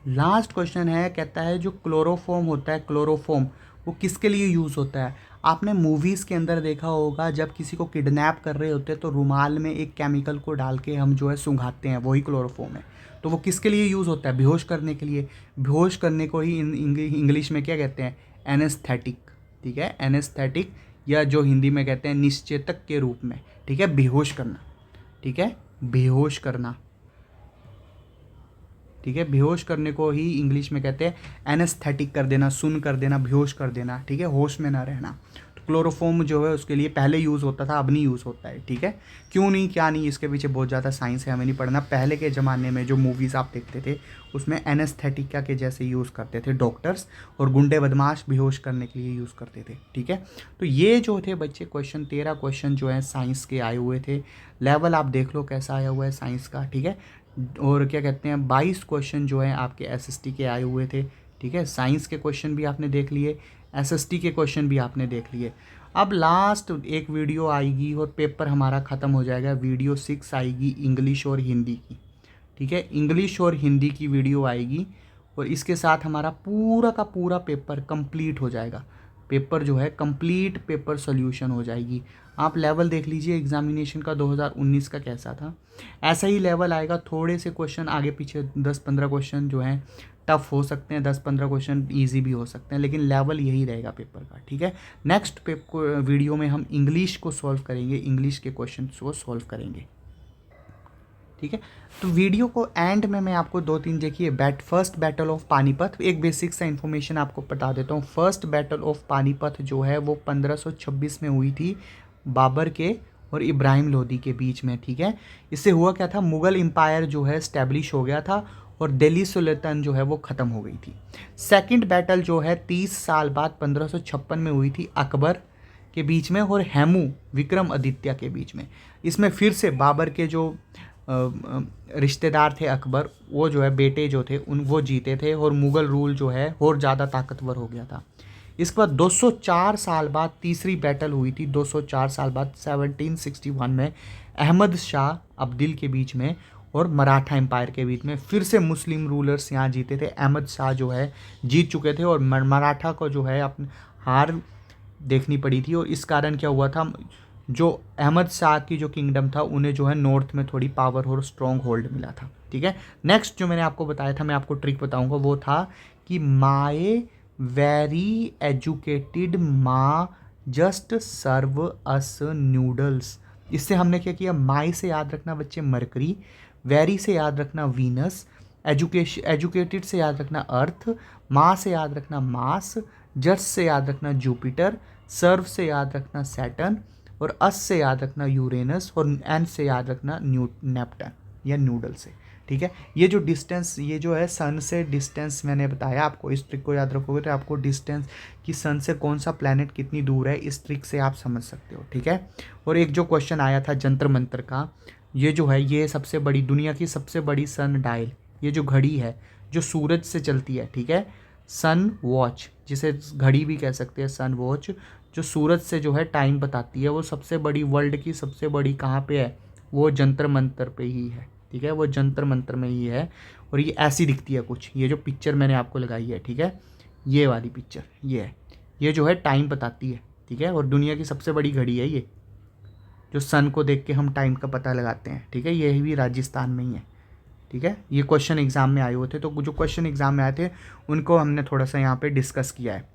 लास्ट क्वेश्चन है, कहता है जो क्लोरोफॉर्म होता है, क्लोरोफॉर्म वो किसके लिए यूज़ होता है? आपने मूवीज़ के अंदर देखा होगा, जब किसी को किडनैप कर रहे होते हैं तो रुमाल में एक केमिकल को डाल के हम जो है सुंघाते हैं, वही क्लोरोफॉर्म है। तो वो किसके लिए यूज़ होता है? बेहोश करने के लिए। बेहोश करने को ही इंग्लिश में क्या कहते हैं? एनेस्थेटिक, ठीक है, एनेस्थेटिक, या जो हिंदी में कहते हैं निश्चेतक के रूप में, ठीक है, बेहोश करना, ठीक है, बेहोश करना, ठीक है। बेहोश करने को ही इंग्लिश में कहते हैं एनेस्थेटिक कर देना, सुन कर देना, बेहोश कर देना, ठीक है, होश में ना रहना। तो क्लोरोफॉर्म जो है उसके लिए पहले यूज़ होता था, अब नहीं यूज़ होता है, ठीक है। क्यों नहीं, क्या नहीं, इसके पीछे बहुत ज़्यादा साइंस है, हमें नहीं पढ़ना। पहले के ज़माने में जो मूवीज़ आप देखते थे उसमें एनेस्थेटिका के जैसे यूज़ करते थे डॉक्टर्स, और गुंडे बदमाश बेहोश करने के लिए यूज़ करते थे, ठीक है। तो ये जो थे बच्चे क्वेश्चन, 13 क्वेश्चन जो है साइंस के आए हुए थे। लेवल आप देख लो कैसा आया हुआ है साइंस का, ठीक है। और क्या कहते हैं, 22 क्वेश्चन जो हैं आपके SST के आए हुए थे, ठीक है। साइंस के क्वेश्चन भी आपने देख लिए, SST के क्वेश्चन भी आपने देख लिए। अब लास्ट एक वीडियो आएगी और पेपर हमारा ख़त्म हो जाएगा। वीडियो 6 आएगी इंग्लिश और हिंदी की, ठीक है, इंग्लिश और हिंदी की वीडियो आएगी, और इसके साथ हमारा पूरा का पूरा पेपर कंप्लीट हो जाएगा। पेपर जो है कंप्लीट पेपर सॉल्यूशन हो जाएगी। आप लेवल देख लीजिए एग्जामिनेशन का 2019 का कैसा था, ऐसा ही लेवल आएगा। थोड़े से क्वेश्चन आगे पीछे 10-15 क्वेश्चन जो हैं टफ हो सकते हैं, 10-15 क्वेश्चन ईजी भी हो सकते हैं, लेकिन लेवल यही रहेगा पेपर का, ठीक है। नेक्स्ट वीडियो में हम इंग्लिश को सॉल्व करेंगे, इंग्लिश के क्वेश्चन को सॉल्व करेंगे, ठीक है। तो वीडियो को एंड में मैं आपको 2-3 देखिए, फर्स्ट बैटल ऑफ पानीपत, एक बेसिक सा इन्फॉर्मेशन आपको बता देता हूँ। फर्स्ट बैटल ऑफ पानीपत जो है वो 1526 में हुई थी, बाबर के और इब्राहिम लोदी के बीच में, ठीक है। इससे हुआ क्या था, मुग़ल एम्पायर जो है स्टैब्लिश हो गया था और दिल्ली सुल्तान जो है वो ख़त्म हो गई थी। सेकंड बैटल जो है 30 साल बाद 1556 में हुई थी, अकबर के बीच में और हेमू विक्रमादित्य के बीच में। इसमें फिर से बाबर के जो रिश्तेदार थे अकबर, वो जो है बेटे जो थे वो जीते थे, और मुग़ल रूल जो है और ज़्यादा ताकतवर हो गया था। इसके बाद 204 साल बाद तीसरी बैटल हुई थी, 204 साल बाद 1761 में अहमद शाह अब्दिल के बीच में और मराठा एम्पायर के बीच में। फिर से मुस्लिम रूलर्स यहाँ जीते थे, अहमद शाह जो है जीत चुके थे, और मराठा को जो है अपनी हार देखनी पड़ी थी। और इस कारण क्या हुआ था, जो अहमद शाह की जो किंगडम था उन्हें जो है नॉर्थ में थोड़ी पावर और स्ट्रॉन्ग होल्ड मिला था, ठीक है। नेक्स्ट जो मैंने आपको बताया था, मैं आपको ट्रिक बताऊंगा, वो था कि माए वेरी एजुकेटेड माँ जस्ट सर्व अस नूडल्स। इससे हमने क्या किया, माई से याद रखना बच्चे मरकरी, वेरी से याद रखना वीनस, एजुकेटेड से याद रखना अर्थ, माँ से याद रखना मास, जस्ट से याद रखना जुपिटर, सर्व से याद रखना सैटर्न, और अस से याद रखना यूरेनस, और एन से याद रखना नेप्टन या नूडल से, ठीक है। ये जो डिस्टेंस, ये जो है सन से डिस्टेंस मैंने बताया आपको, इस ट्रिक को याद रखोगे तो आपको डिस्टेंस कि सन से कौन सा प्लैनेट कितनी दूर है, इस ट्रिक से आप समझ सकते हो, ठीक है। और एक जो क्वेश्चन आया था जंतर मंतर का, ये जो है ये सबसे बड़ी, दुनिया की सबसे बड़ी सन डायल, ये जो घड़ी है जो सूरज से चलती है, ठीक है, सन वॉच जिसे घड़ी भी कह सकते हैं, सन वॉच जो सूरज से जो है टाइम बताती है, वो सबसे बड़ी, वर्ल्ड की सबसे बड़ी कहाँ पे है, वो जंतर मंतर पे ही है, ठीक है, वो जंतर मंतर में ही है। और ये ऐसी दिखती है कुछ, ये जो पिक्चर मैंने आपको लगाई है, ठीक है, ये वाली पिक्चर ये है, ये जो है टाइम बताती है, ठीक है। और दुनिया की सबसे बड़ी घड़ी है ये, जो सन को देख के हम टाइम का पता लगाते हैं, ठीक है, ये भी राजस्थान में ही है, ठीक है। ये क्वेश्चन एग्जाम में आए हुए थे, तो जो क्वेश्चन एग्जाम में आए थे उनको हमने थोड़ा सा यहाँ पे डिस्कस किया है।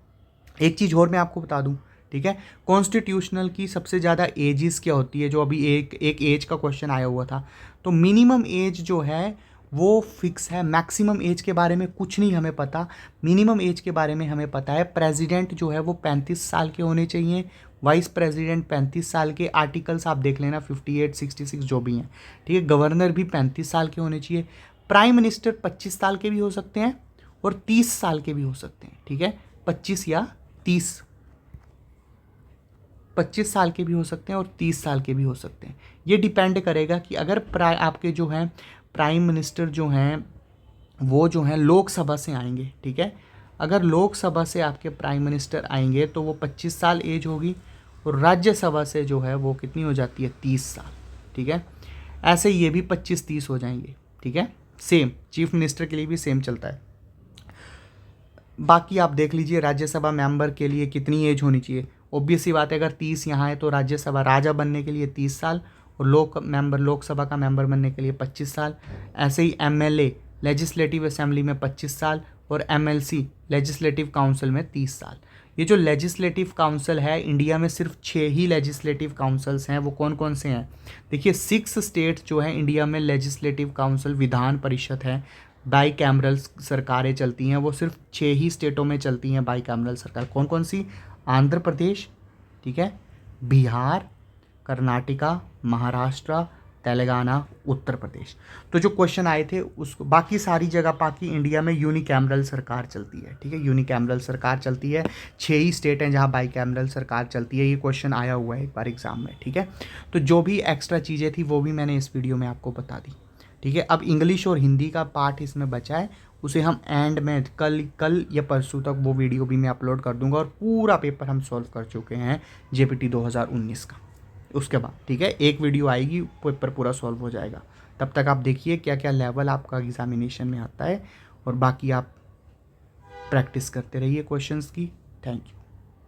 एक चीज़ और मैं आपको बता दूं, ठीक है, कॉन्स्टिट्यूशनल की सबसे ज़्यादा एजेस क्या होती है, जो अभी एक एज का क्वेश्चन आया हुआ था, तो मिनिमम एज जो है वो फिक्स है, मैक्सिमम एज के बारे में कुछ नहीं हमें पता, मिनिमम एज के बारे में हमें पता है। प्रेसिडेंट जो है वो 35 साल के होने चाहिए, वाइस प्रेसिडेंट 35 साल के, आर्टिकल्स आप देख लेना 58, 66 जो भी हैं, ठीक है। गवर्नर भी 35 साल के होने चाहिए। प्राइम मिनिस्टर 25 साल के भी हो सकते हैं और 30 साल के भी हो सकते हैं, ठीक है, 25 या 30, 25 साल के भी हो सकते हैं और 30 साल के भी हो सकते हैं। ये डिपेंड करेगा कि अगर आपके जो हैं प्राइम मिनिस्टर जो हैं वो जो हैं लोकसभा से आएंगे, ठीक है, अगर लोकसभा से आपके प्राइम मिनिस्टर आएंगे तो वो 25 साल एज होगी, और राज्यसभा से जो है वो कितनी हो जाती है, 30 साल, ठीक है। ऐसे ये भी 25-30 हो जाएंगे, ठीक है। सेम चीफ मिनिस्टर के लिए भी सेम चलता है। बाकी आप देख लीजिए राज्यसभा मेंबर के लिए कितनी एज होनी चाहिए, ऑब्वियस सी बात है, अगर 30 यहाँ है तो राज्यसभा राजा बनने के लिए 30 साल, और लोकसभा का मेंबर बनने के लिए 25 साल। ऐसे ही एमएलए लेजिस्लेटिव असेंबली में 25 साल, और एमएलसी लेजिस्लेटिव काउंसिल में 30 साल। ये जो लेजिस्लेटिव काउंसिल है, इंडिया में सिर्फ 6 ही लेजिस्लेटिव काउंसिल्स हैं, वो कौन कौन से हैं, देखिए 6 स्टेट जो है इंडिया में लेजिस्लेटिव काउंसिल, विधान परिषद है, बाई कैमरल सरकारें चलती हैं, वो सिर्फ 6 ही स्टेटों में चलती हैं बाई कैमरल सरकार। कौन कौन सी, आंध्र प्रदेश, ठीक है, बिहार, कर्नाटका, महाराष्ट्र, तेलंगाना, उत्तर प्रदेश। तो जो क्वेश्चन आए थे उसको, बाकी सारी जगह बाकी इंडिया में यूनिकैमरल सरकार चलती है, ठीक है, यूनिकैमरल सरकार चलती है। 6 ही स्टेट हैं जहाँ बाई कैमरल सरकार चलती है। ये क्वेश्चन आया हुआ है एक बार एग्जाम में, ठीक है। तो जो भी एक्स्ट्रा चीज़ें थी वो भी मैंने इस वीडियो में आपको बता दी, ठीक है। अब इंग्लिश और हिंदी का पार्ट इसमें बचा है, उसे हम एंड में कल या परसों तक वो वीडियो भी मैं अपलोड कर दूंगा, और पूरा पेपर हम सॉल्व कर चुके हैं जेपीटी 2019 का। उसके बाद, ठीक है, एक वीडियो आएगी, पेपर पूरा सॉल्व हो जाएगा। तब तक आप देखिए क्या क्या लेवल आपका एग्जामिनेशन में आता है, और बाकी आप प्रैक्टिस करते रहिए क्वेश्चंस की। Thank you.